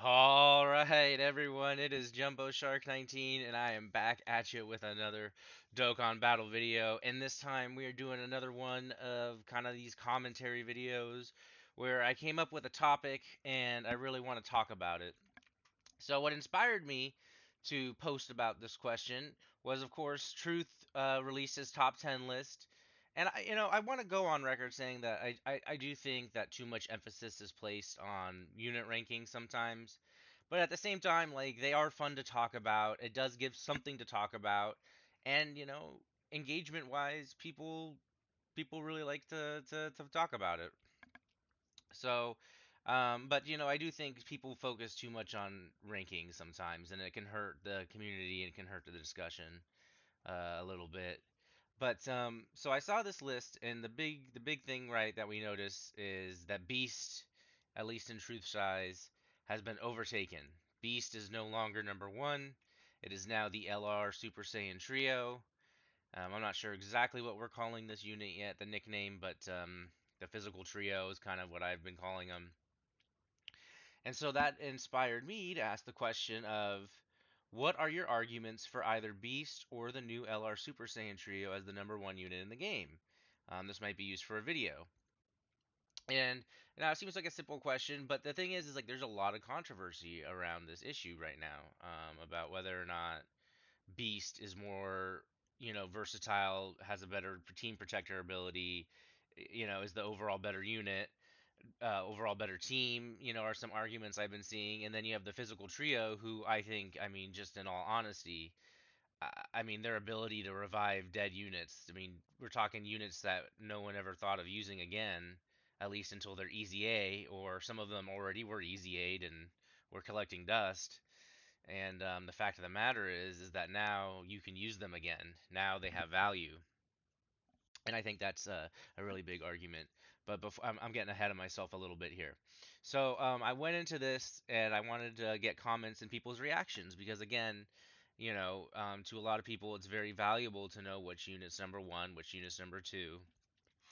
All right, everyone, it is Jumbo Shark 19, and I am back at you with another Dokkan battle video. And this time we are doing another one of kind of these commentary videos where I came up with a topic and I really want to talk about it. So, what inspired me to post about this question was, of course, Truth released his top 10 list. And I want to go on record saying that I do think that too much emphasis is placed on unit ranking sometimes. But at the same time, like they are fun to talk about. It does give something to talk about. And, engagement wise, people really like to talk about it. So, but I do think people focus too much on rankings sometimes, and it can hurt the community and it can hurt the discussion a little bit. But so I saw this list, and the big thing, right, that we notice is that Beast, at least in truth size, has been overtaken. Beast is no longer number one. It is now the LR Super Saiyan Trio. I'm not sure exactly what we're calling this unit yet, the nickname, but the physical trio is kind of what I've been calling them. And so that inspired me to ask the question of what are your arguments for either Beast or the new LR Super Saiyan Trio as the number one unit in the game? This might be used for a video. And now it seems like a simple question, but the thing is like there's a lot of controversy around this issue right now about whether or not Beast is more, versatile, has a better team protector ability, is the overall better unit, overall better team, are some arguments I've been seeing. And then you have the physical trio, who I think, I mean, just in all honesty, I mean, their ability to revive dead units. I mean, we're talking units that no one ever thought of using again, at least until they're Easy A, or some of them already were Easy A'd and were collecting dust. And the fact of the matter is that now you can use them again. Now they have value, and I think that's a really big argument. But before, I'm getting ahead of myself a little bit here. So I went into this and I wanted to get comments and people's reactions because, again, to a lot of people, it's very valuable to know which unit's number one, which unit's number two.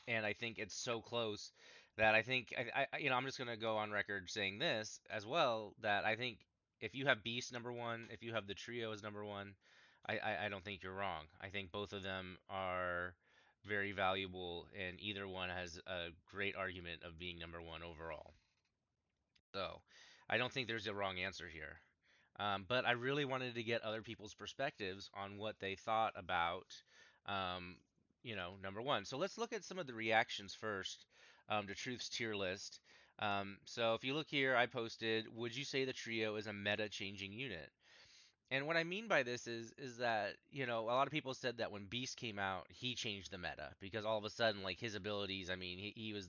And I think it's so close that I think I'm just gonna go on record saying this as well, that I think if you have Beast number one, if you have the trio as number one, I don't think you're wrong. I think both of them are very valuable, and either one has a great argument of being number one overall. So I don't think there's a wrong answer here. But I really wanted to get other people's perspectives on what they thought about, um, number one. So let's look at some of the reactions first to Truth's tier list. So if you look here, I posted, would you say the trio is a meta changing unit? And what I mean by this is that, a lot of people said that when Beast came out, he changed the meta because all of a sudden, like his abilities, I mean, he was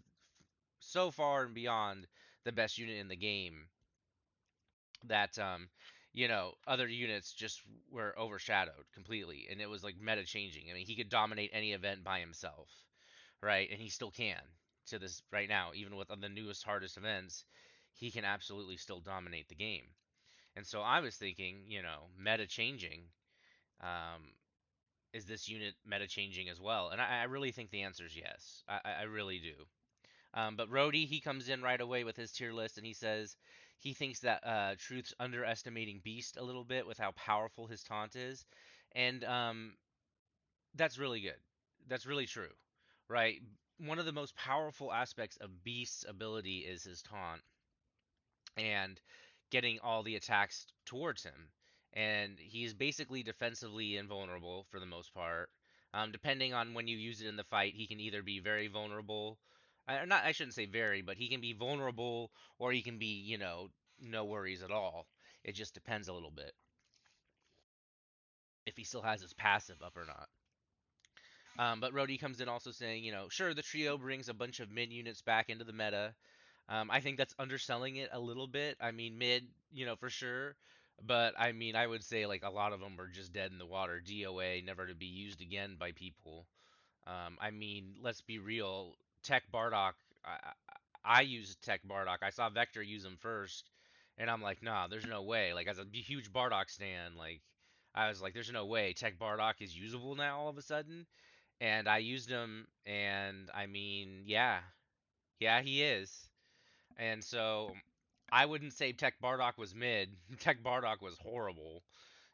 so far and beyond the best unit in the game that other units just were overshadowed completely, and it was like meta changing. I mean, he could dominate any event by himself, right? And he still can to this right now, even with the newest hardest events, he can absolutely still dominate the game. And so I was thinking, meta changing, um, is this unit meta changing as well? And I really think the answer is yes. I really do. But Rhodey, he comes in right away with his tier list, and he says he thinks that Truth's underestimating Beast a little bit with how powerful his taunt is, and that's really good. That's really true, right? One of the most powerful aspects of Beast's ability is his taunt and getting all the attacks towards him. And he's basically defensively invulnerable for the most part. Depending on when you use it in the fight, he can either be very vulnerable, not I shouldn't say very, but he can be vulnerable or he can be, no worries at all. It just depends a little bit if he still has his passive up or not. But Rhodey comes in also saying, sure, the trio brings a bunch of mid units back into the meta. I think that's underselling it a little bit. I mean, mid, for sure. But I mean, I would say like a lot of them were just dead in the water, DOA, never to be used again by people. I mean, let's be real. Tech Bardock, I used Tech Bardock. I saw Vector use him first, and I'm like, nah, there's no way. Like, as a huge Bardock stan, like, I was like, there's no way Tech Bardock is usable now all of a sudden. And I used him, and I mean, yeah, he is. And so I wouldn't say Tech Bardock was mid. Tech Bardock was horrible,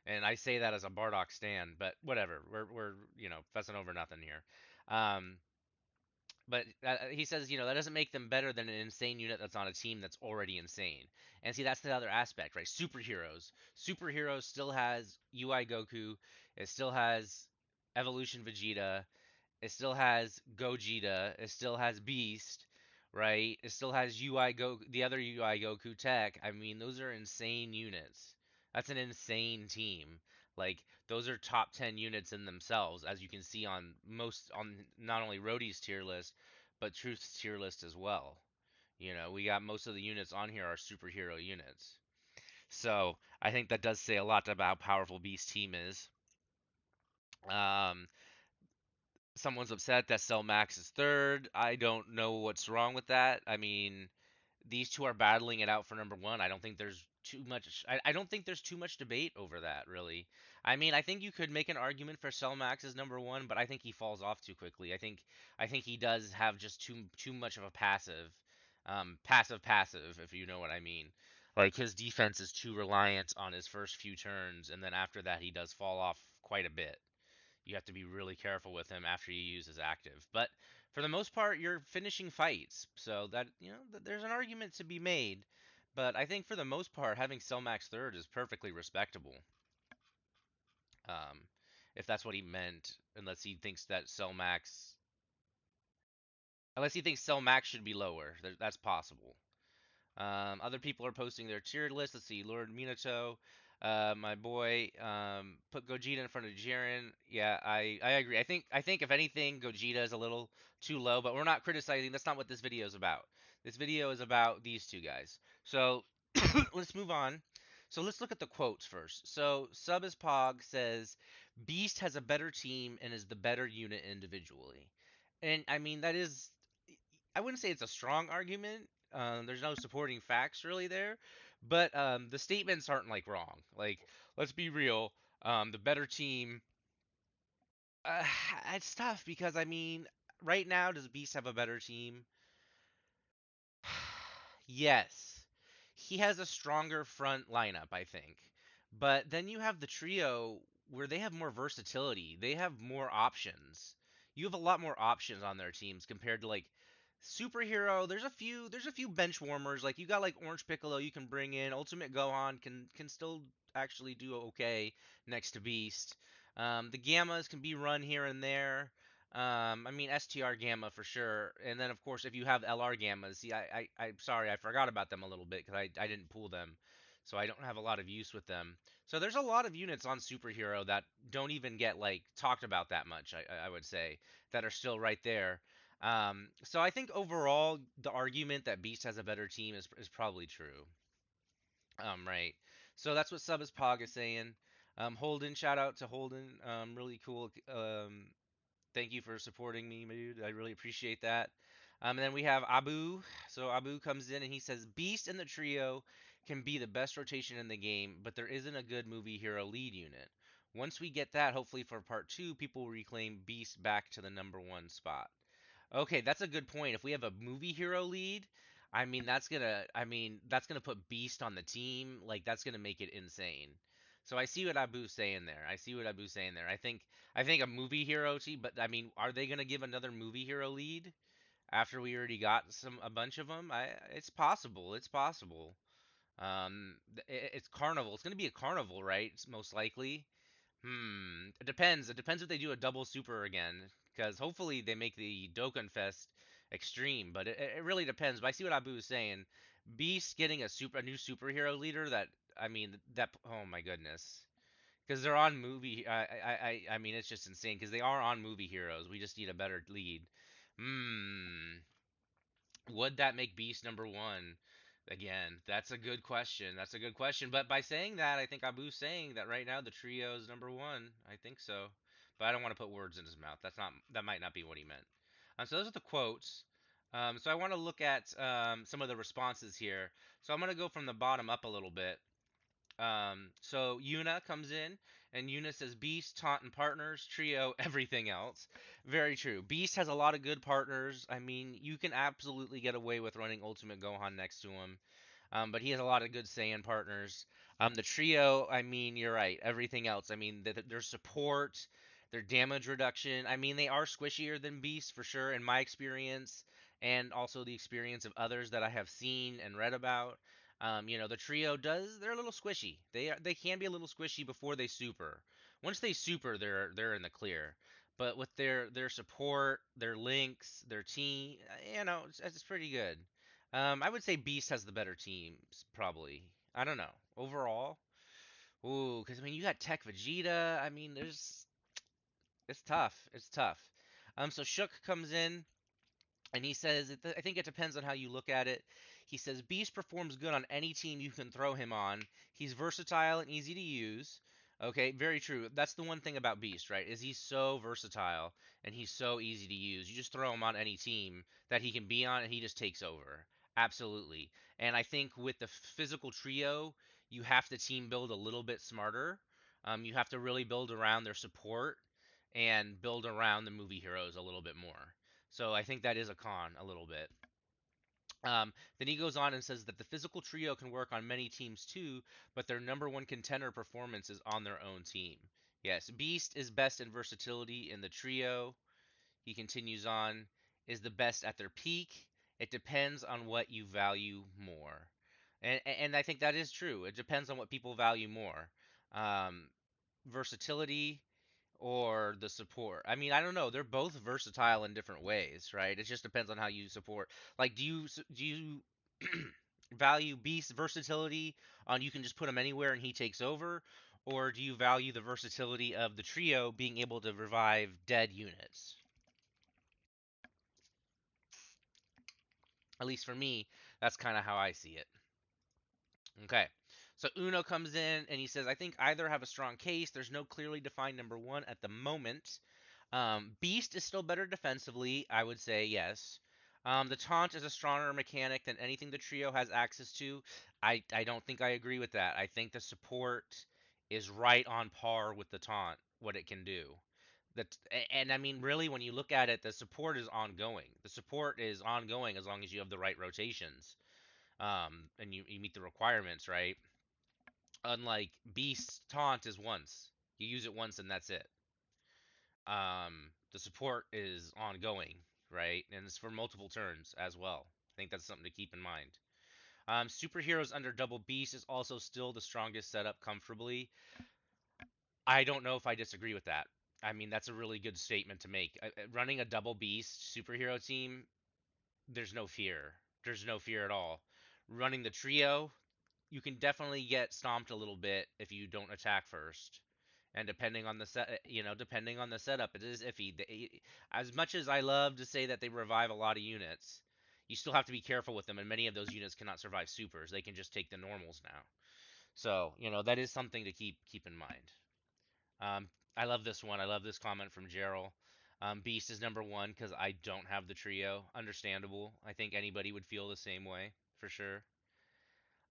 and I say that as a Bardock stan. But whatever, we're fussing over nothing here. Um, but he says, that doesn't make them better than an insane unit that's on a team that's already insane. And see, that's the other aspect, right? Superheroes. Superheroes still has UI Goku. It still has Evolution Vegeta. It still has Gogeta. It still has Beast, right? It still has the other UI Goku tech. I mean, those are insane units. That's an insane team. Like those are top 10 units in themselves, as you can see on not only Rhodey's tier list, but Truth's tier list as well. We got most of the units on here are superhero units. So I think that does say a lot about how powerful Beast team is. Um, Someone's upset that Cell Max is third. I don't know what's wrong with that. I mean, these two are battling it out for number one. I don't think there's too much. I don't think there's too much debate over that, really. I mean, I think you could make an argument for Cell Max as number one, but I think he falls off too quickly. I think he does have just too much of a passive, if you know what I mean. Like his defense is too reliant on his first few turns, and then after that he does fall off quite a bit. You have to be really careful with him after you use his active. But for the most part, you're finishing fights, so that there's an argument to be made. But I think for the most part, having Selmax third is perfectly respectable. Um, if that's what he meant, unless he thinks Selmax should be lower, that's possible. Other people are posting their tier list. Let's see, Lord Minato, my boy, put Gogeta in front of Jiren. Yeah, I agree. I think if anything, Gogeta is a little too low, but we're not criticizing. That's not what this video is about. This video is about these two guys. So let's move on. So let's look at the quotes first. So Sub as Pog says, Beast has a better team and is the better unit individually. And I mean that is, I wouldn't say it's a strong argument. There's no supporting facts really there, but the statements aren't like wrong. Like, let's be real. The better team. Uh, it's tough because I mean, right now, does Beast have a better team? Yes. He has a stronger front lineup, I think. But then you have the trio where they have more versatility. They have more options. You have a lot more options on their teams compared to like superhero. There's a few bench warmers. Like you got like Orange Piccolo you can bring in. Ultimate Gohan can still actually do okay next to Beast. The Gammas can be run here and there. I mean STR Gamma for sure, and then of course if you have LR Gammas, see I'm sorry I forgot about them a little bit because I didn't pull them, so I don't have a lot of use with them. So there's a lot of units on superhero that don't even get like talked about that much. I would say that are still right there. So I think overall the argument that Beast has a better team is probably true. Right. So that's what Sub is Pog is saying. Holden, shout out to Holden. Really cool. Thank you for supporting me, dude. I really appreciate that. And then we have Abu. So Abu comes in and he says, Beast and the trio can be the best rotation in the game, but there isn't a good movie hero lead unit. Once we get that, hopefully for part two, people will reclaim Beast back to the number one spot. Okay, that's a good point. If we have a movie hero lead, I mean that's gonna put Beast on the team. Like that's gonna make it insane. So I see what Abu's saying there. I think a movie hero team, but I mean, are they gonna give another movie hero lead after we already got a bunch of them? It's possible. It's possible. It's carnival. It's gonna be a carnival, right? It's most likely. It depends. It depends if they do a double super again, because hopefully they make the Dokkan Fest extreme. But it really depends. But I see what Abu is saying. Beast getting a new superhero leader that I mean that oh my goodness, because they're on movie. I mean it's just insane because they are on movie heroes. We just need a better lead. Hmm. Would that make Beast number one? Again, that's a good question. That's a good question. But by saying that, I think Abu's saying that right now the trio is number one. I think so. But I don't want to put words in his mouth. That might not be what he meant. So those are the quotes. So I want to look at some of the responses here. So I'm going to go from the bottom up a little bit. So Yuna comes in, and Yuna says Beast, Taunt, and partners, trio, everything else. Very true. Beast has a lot of good partners. I mean, you can absolutely get away with running Ultimate Gohan next to him. But he has a lot of good Saiyan partners. The trio, I mean, you're right. Everything else, I mean, their support, their damage reduction. I mean, they are squishier than Beast for sure, in my experience, and also the experience of others that I have seen and read about. The trio they're a little squishy. They can be a little squishy before they super. Once they super, they're in the clear. But with their support, their links, their team, it's pretty good. I would say Beast has the better teams, probably. I don't know. Overall, ooh, because I mean, you got Tech Vegeta. I mean, it's tough. It's tough. So Shook comes in. And he says, I think it depends on how you look at it. He says, Beast performs good on any team you can throw him on. He's versatile and easy to use. Okay, very true. That's the one thing about Beast, right? Is he's so versatile and he's so easy to use. You just throw him on any team that he can be on and he just takes over. Absolutely. And I think with the physical trio, you have to team build a little bit smarter. You have to really build around their support and build around the movie heroes a little bit more. So I think that is a con a little bit. Then he goes on and says that the physical trio can work on many teams too, but their number one contender performance is on their own team. Yes, Beast is best in versatility in the trio. He continues on, is the best at their peak. It depends on what you value more. And I think that is true. It depends on what people value more. Um, Versatility or the support. I mean, I don't know. They're both versatile in different ways, right? It just depends on how you support. Like, do you value Beast's versatility on you can just put him anywhere and he takes over, or do you value the versatility of the trio being able to revive dead units? At least for me, that's kind of how I see it. Okay. So Uno comes in and he says, I think either have a strong case. There's no clearly defined number one at the moment. Beast is still better defensively, I would say, yes. The taunt is a stronger mechanic than anything the trio has access to. I don't think I agree with that. I think the support is right on par with the taunt, what it can do. And I mean, really, when you look at it, the support is ongoing. The support is ongoing as long as you have the right rotations, and you meet the requirements, right? Unlike Beast's taunt is once. You use it once and that's it. The support is ongoing, right? And it's for multiple turns as well. I think that's something to keep in mind. Superheroes under Double Beast is also still the strongest setup comfortably. I don't know if I disagree with that. I mean, that's a really good statement to make. Running a Double Beast superhero team, there's no fear. There's no fear at all. Running the trio, you can definitely get stomped a little bit if you don't attack first. And depending on the setup, it is iffy. As much as I love to say that they revive a lot of units, you still have to be careful with them, and many of those units cannot survive supers. They can just take the normals now. So, that is something to keep in mind. I love this one. I love this comment from Gerald. Beast is number one because I don't have the trio. Understandable. I think anybody would feel the same way for sure.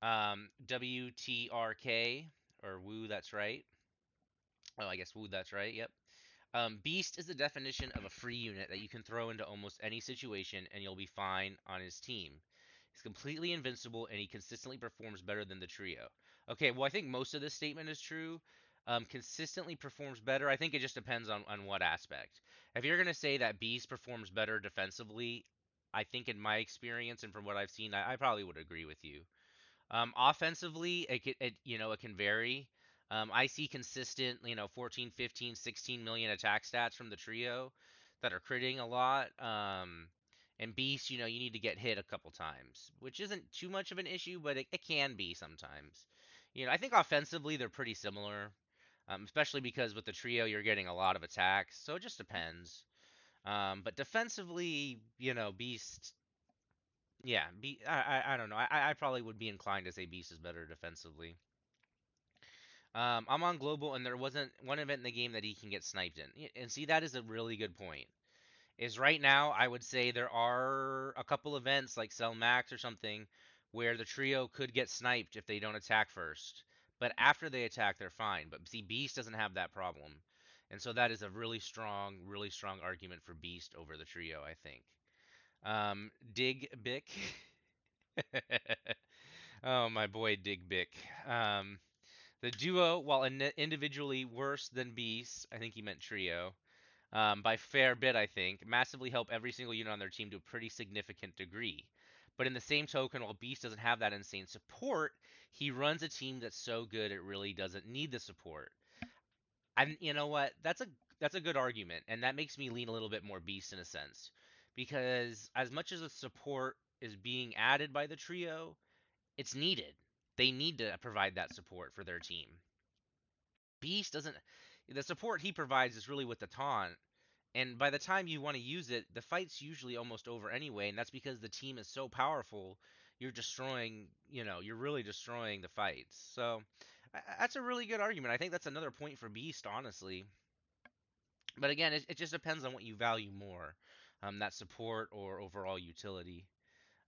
WTRK or Woo, that's right. Oh, I guess Woo, that's right. Yep. Beast is the definition of a free unit that you can throw into almost any situation and you'll be fine on his team. He's completely invincible and he consistently performs better than the trio. Okay, well, I think most of this statement is true. Consistently performs better. I think it just depends on what aspect. If you're going to say that Beast performs better defensively, I think in my experience and from what I've seen, I probably would agree with you. Offensively, it can vary. I see consistent, 14, 15, 16 million attack stats from the trio that are critting a lot. And Beast, you need to get hit a couple times, which isn't too much of an issue, but it can be sometimes. I think offensively they're pretty similar, especially because with the trio you're getting a lot of attacks, so it just depends. But defensively, Beast, yeah, I don't know. I probably would be inclined to say Beast is better defensively. I'm on global, and there wasn't one event in the game that he can get sniped in. And see, that is a really good point. Is right now, I would say there are a couple events like Cell Max or something where the trio could get sniped if they don't attack first. But after they attack, they're fine. But see, Beast doesn't have that problem. And so that is a really strong argument for Beast over the trio, I think. Dig Bick. Oh, my boy Dig Bick. Um, the duo, while individually worse than Beast, I think he meant trio, by fair bit, I think, massively help every single unit on their team to a pretty significant degree. But in the same token, while Beast doesn't have that insane support, he runs a team that's so good it really doesn't need the support. And you know what? That's a good argument, and that makes me lean a little bit more Beast in a sense, because as much as the support is being added by the trio, it's needed. They need to provide that support for their team. Beast doesn't. The support he provides is really with the taunt, and by the time you want to use it, the fight's usually almost over anyway, and that's because the team is so powerful. You're destroying, you're really destroying the fights. So that's a really good argument. I think that's another point for Beast, honestly. But again, it just depends on what you value more, that support or overall utility.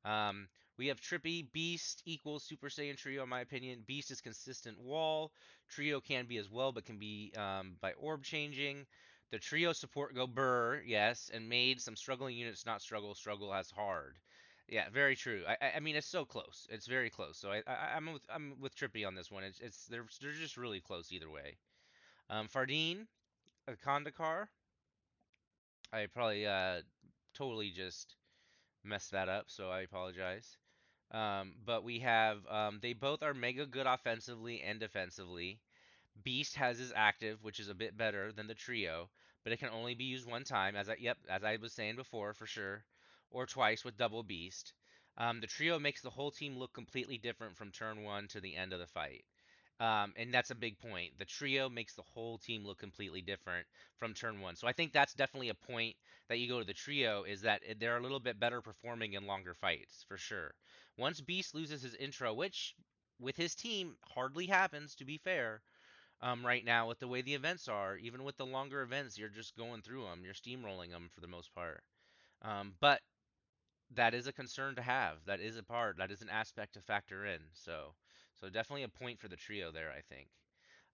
Um, we have Trippy. Beast equals Super Saiyan Trio, in my opinion. Beast is consistent wall. Trio can be as well, but can be by orb changing. The trio support go burr, yes, and made some struggling units not struggle. Struggle as hard. Yeah, very true. I mean, it's so close. It's very close. So I'm with Trippy on this one. It's they're just really close either way. Fardeen, a Kandakar. I probably totally just messed that up, so I apologize. But we have they both are mega good offensively and defensively. Beast has his active, which is a bit better than the trio, but it can only be used one time, as I was saying before for sure, or twice with double Beast. The trio makes the whole team look completely different from turn one to the end of the fight. And that's a big point. The trio makes the whole team look completely different from turn one. So I think that's definitely a point that you go to the trio is that they're a little bit better performing in longer fights, for sure. Once Beast loses his intro, which with his team hardly happens, to be fair, right now with the way the events are, even with the longer events, you're just going through them, you're steamrolling them for the most part. But that is a concern to have. That is a part. That is an aspect to factor in. So definitely a point for the trio there, I think.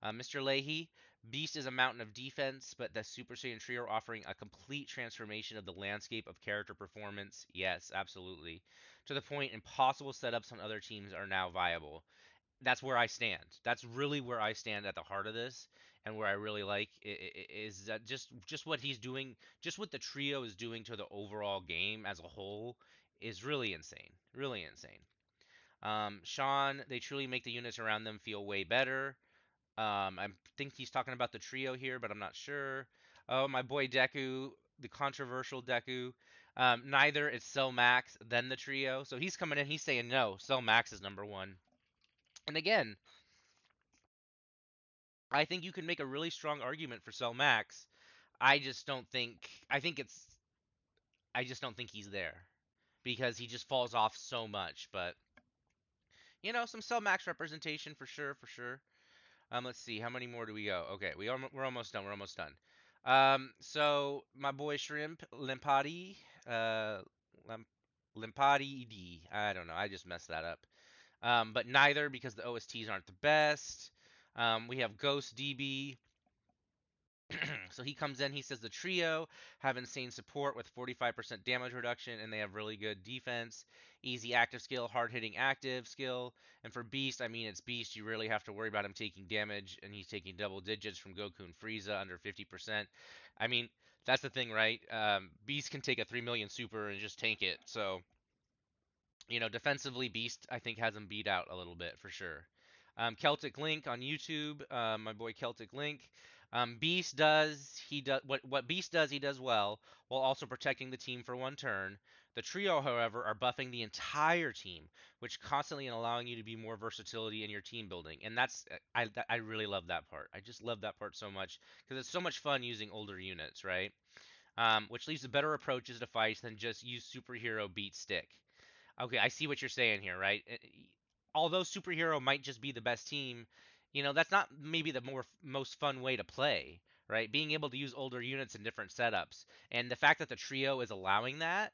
Mr. Leahy, Beast is a mountain of defense, but the Super Saiyan trio are offering a complete transformation of the landscape of character performance. Yes, absolutely. To the point, impossible setups on other teams are now viable. That's where I stand. That's really where I stand at the heart of this, and where I really like is that just what he's doing, just what the trio is doing to the overall game as a whole is really insane. Really insane. Sean, they truly make the units around them feel way better. I think he's talking about the trio here, but I'm not sure. Oh, my boy Deku, the controversial Deku. Neither it's Cell Max then the trio. So he's coming in. He's saying no. Cell Max is number one. And again, I think you can make a really strong argument for Cell Max. I just don't think. I think it's. I just don't think he's there because he just falls off so much. But some Cell Max representation for sure, for sure. Let's see, how many more do we go? Okay, we're almost done. We're almost done. So my boy Shrimp Limpati, Lim, Limpati D. I don't know. I just messed that up. But neither because the OSTs aren't the best. We have Ghost DB. So he comes in, he says the trio have insane support with 45% damage reduction, and they have really good defense, easy active skill, hard hitting active skill. And for Beast, I mean, it's Beast. You really have to worry about him taking damage, and he's taking double digits from Goku and Frieza under 50%. I mean, that's the thing, right? Beast can take a 3 million super and just tank it. So defensively, Beast I think has him beat out a little bit for sure. Celtic Link on YouTube, my boy Celtic Link. Beast does he does what Beast does he does well while also protecting the team for one turn. The trio, however, are buffing the entire team, which constantly and allowing you to be more versatility in your team building, and I really love that part. I just love that part so much because it's so much fun using older units, right? Which leaves the better approaches to fights than just use superhero beat stick. Okay, I see what you're saying here, right? Although superhero might just be the best team, that's not maybe the most fun way to play, right? Being able to use older units in different setups, and the fact that the trio is allowing that,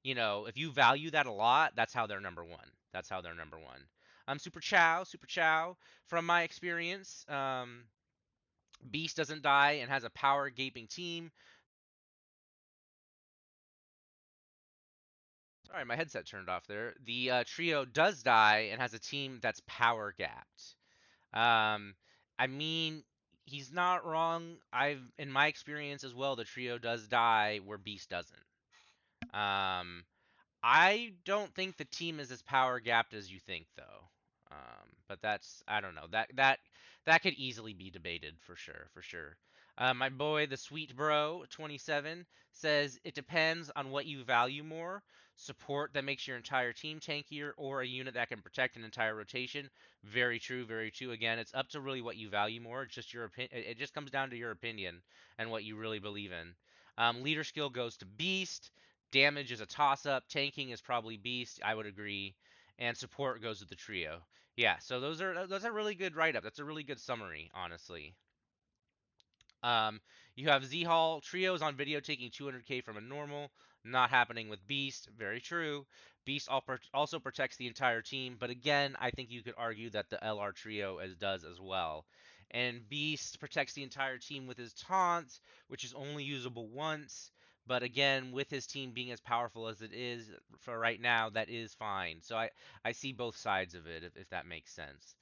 if you value that a lot, that's how they're number one. That's how they're number one. Super Chow. From my experience, Beast doesn't die and has a power gaping team. All right, my headset turned off there. The trio does die and has a team that's power gapped. Um, I mean, he's not wrong. In my experience as well, the trio does die where Beast doesn't. Um, I don't think the team is as power gapped as you think, though. But that's I don't know that could easily be debated for sure, for sure. My boy, the sweet bro, 27 says it depends on what you value more: support that makes your entire team tankier, or a unit that can protect an entire rotation. Very true, very true. Again, it's up to really what you value more. It's just your opinion. It just comes down to your opinion and what you really believe in. Leader skill goes to Beast. Damage is a toss up. Tanking is probably Beast. I would agree. And support goes with the trio. Yeah, so those are really good write up. That's a really good summary, honestly. Um, you have Z Hall trios on video taking 200k from a normal, not happening with Beast. Very true. Beast also protects the entire team, but again, I think you could argue that the LR trio does as well. And Beast protects the entire team with his taunt, which is only usable once. But again, with his team being as powerful as it is for right now, that is fine. So I see both sides of it, if that makes sense.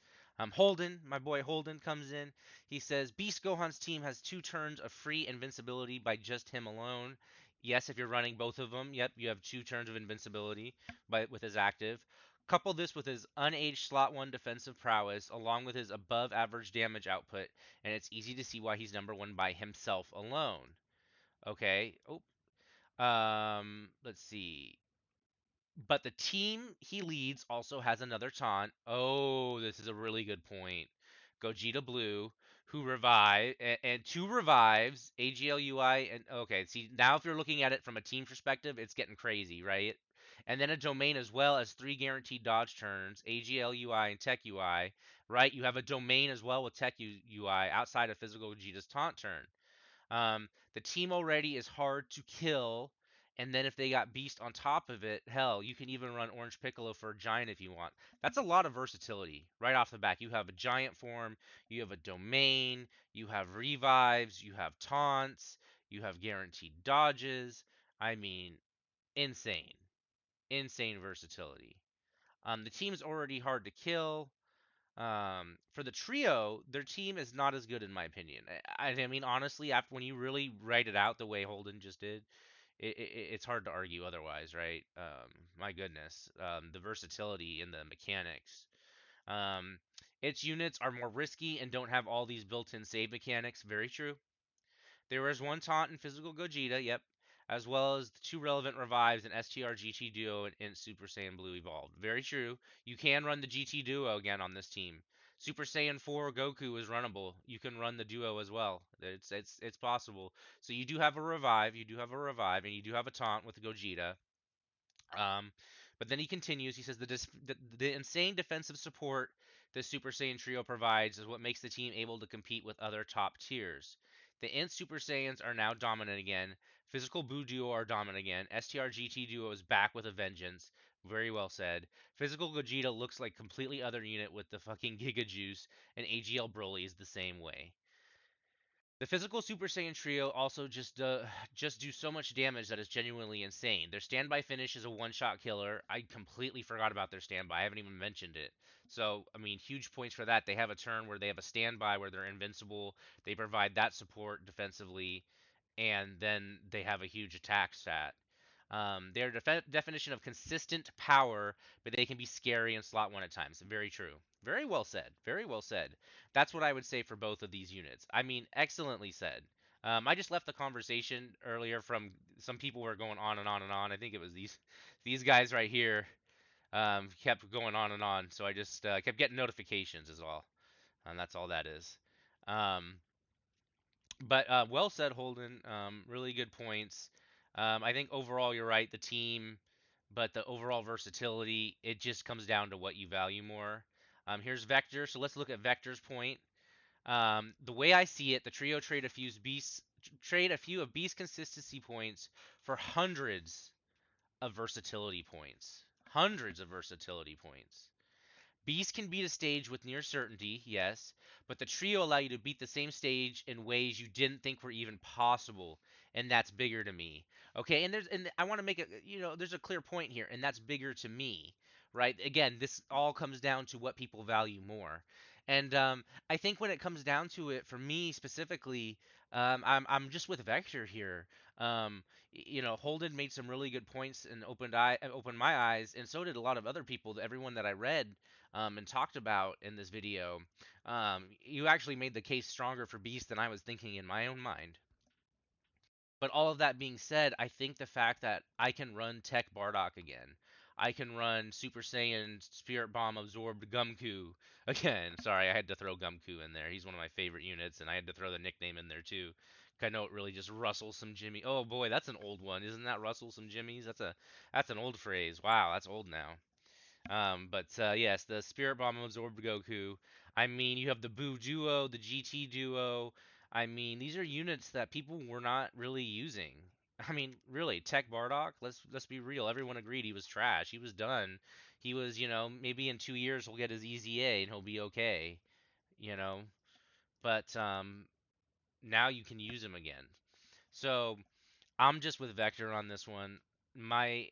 Holden, my boy Holden, comes in. He says Beast Gohan's team has 2 turns of free invincibility by just him alone. Yes, if you're running both of them, yep, you have 2 turns of invincibility with his active. Couple this with his unaged slot 1 defensive prowess, along with his above average damage output, and it's easy to see why he's #1 by himself alone. Okay. Oh, let's see. But the team he leads also has another taunt. Oh, this is a really good point. Gogeta Blue, who revive and 2 revives, AGLUI, and okay, see now if you're looking at it from a team perspective, it's getting crazy, right? And then a domain as well as 3 guaranteed dodge turns, AGLUI and Tech UI, right? You have a domain as well with Tech UI outside of physical Gogeta's taunt turn. The team already is hard to kill, and then if they got Beast on top of it, hell, you can even run Orange Piccolo for a giant if you want. That's a lot of versatility right off the bat. You have a giant form, you have a domain, you have revives, you have taunts, you have guaranteed dodges. I mean, insane, insane versatility. The team's already hard to kill. For the trio, their team is not as good in my opinion. I mean, honestly, after when you really write it out the way Holden just did, it's hard to argue otherwise, right? My goodness, the versatility in the mechanics. Um, its units are more risky and don't have all these built-in save mechanics. Very true. There was 1 taunt in Physical Gogeta, yep, as well as the 2 relevant revives in STR GT Duo and Super Saiyan Blue Evolved. Very true. You can run the GT Duo again on this team. Super Saiyan 4 Goku is runnable. You can run the duo as well. It's possible. So you do have a revive, and you do have a taunt with Gogeta. Um, but then he continues. He says the insane defensive support the Super Saiyan trio provides is what makes the team able to compete with other top tiers. The Int Super Saiyans are now dominant again. Physical Buu Duo are dominant again. STR GT Duo is back with a vengeance. Very well said. Physical Gogeta looks like completely other unit with the fucking Giga Juice, and AGL Broly is the same way. The physical Super Saiyan trio also just do so much damage that is genuinely insane. Their standby finish is a one-shot killer. I completely forgot about their standby. I haven't even mentioned it. So, I mean, huge points for that. They have a turn where they have a standby where they're invincible. They provide that support defensively, and then they have a huge attack stat. Their definition of consistent power, but they can be scary and slot 1 at times. Very true. Very well said. Very well said. That's what I would say for both of these units. I mean, excellently said. I just left the conversation earlier from some people were going on and on and on. I think it was these guys right here kept going on and on. So I just kept getting notifications as well, and that's all that is. Um, but well said, Holden. Really good points. I think overall you're right. The team, but the overall versatility, it just comes down to what you value more. Here's Vector. So let's look at Vector's point. The way I see it, the trio trade a few of Beast consistency points for hundreds of versatility points. Hundreds of versatility points. Beast can beat a stage with near certainty, yes, but the trio allow you to beat the same stage in ways you didn't think were even possible. and that's bigger to me. Okay, and I want to make a there's a clear point here, and that's bigger to me, right? Again, this all comes down to what people value more. And I think when it comes down to it, for me specifically, I'm just with Vector here. Holden made some really good points and opened my eyes, and so did a lot of other people. Everyone that I read and talked about in this video, you actually made the case stronger for Beast than I was thinking in my own mind. But all of that being said, I think the fact that I can run Tech Bardock again, I can run Super Saiyan Spirit Bomb Absorbed Gumku again. Sorry, I had to throw Gumku in there. He's one of my favorite units, and I had to throw the nickname in there too. I know it really just rustles some Jimmy. Oh boy, that's an old one, isn't that? Rustle some Jimmies. That's an old phrase. Wow, that's old now. But yes, the Spirit Bomb absorbed Goku. I mean, you have the Boo Duo, the GT Duo. I mean, these are units that people were not really using. I mean, really, Tech Bardock. Let's be real. Everyone agreed he was trash. He was done. He was, maybe in 2 years he'll get his EZA and he'll be okay. You know, but now you can use him again. So I'm just with Vector on this one. My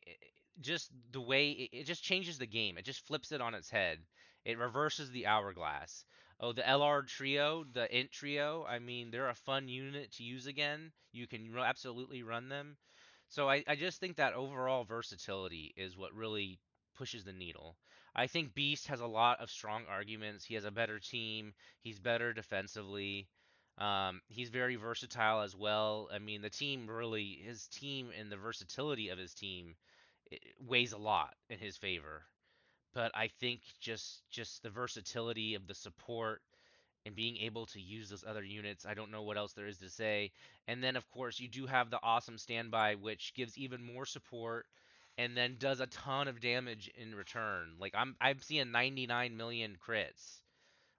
just the way it just changes the game. It just flips it on its head. It reverses the hourglass. Oh, the LR trio, the int trio. I mean, they're a fun unit to use again. You can absolutely run them. So I just think that overall versatility is what really pushes the needle. I think Beast has a lot of strong arguments. He has a better team. He's better defensively. He's very versatile as well. I mean, his team and the versatility of his team weighs a lot in his favor. But I think just the versatility of the support and being able to use those other units, I don't know what else there is to say. And then of course you do have the awesome standby, which gives even more support and then does a ton of damage in return. Like I'm seeing 99 million crits.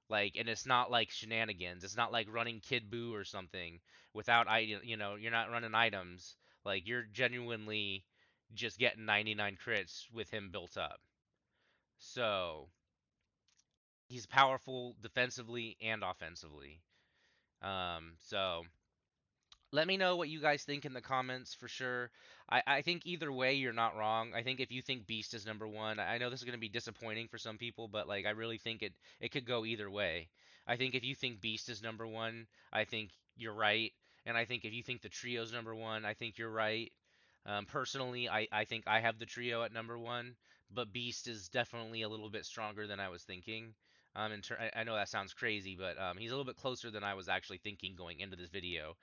Like, and it's not like shenanigans. It's not like running Kid Buu or something without you're not running items. Like you're genuinely just getting 99 crits with him built up. So he's powerful defensively and offensively. So let me know what you guys think in the comments for sure. I think either way, you're not wrong. I think if you think Beast is number one, I know this is going to be disappointing for some people, but like I really think it could go either way. I think if you think Beast is number one, I think you're right, and I think if you think the trio's number one, I think you're right. Personally, I think I have the trio at number one, but Beast is definitely a little bit stronger than I was thinking. I know that sounds crazy, but he's a little bit closer than I was actually thinking going into this video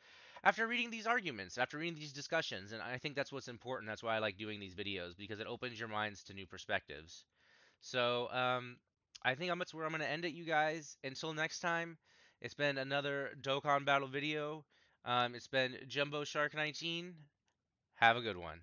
after reading these arguments, after reading these discussions. And I think that's what's important. That's why I like doing these videos, because it opens your minds to new perspectives. So I think that's where I'm going to end it, you guys. Until next time, it's been another Dokkan Battle video. It's been Jumbo Shark 19. Have a good one.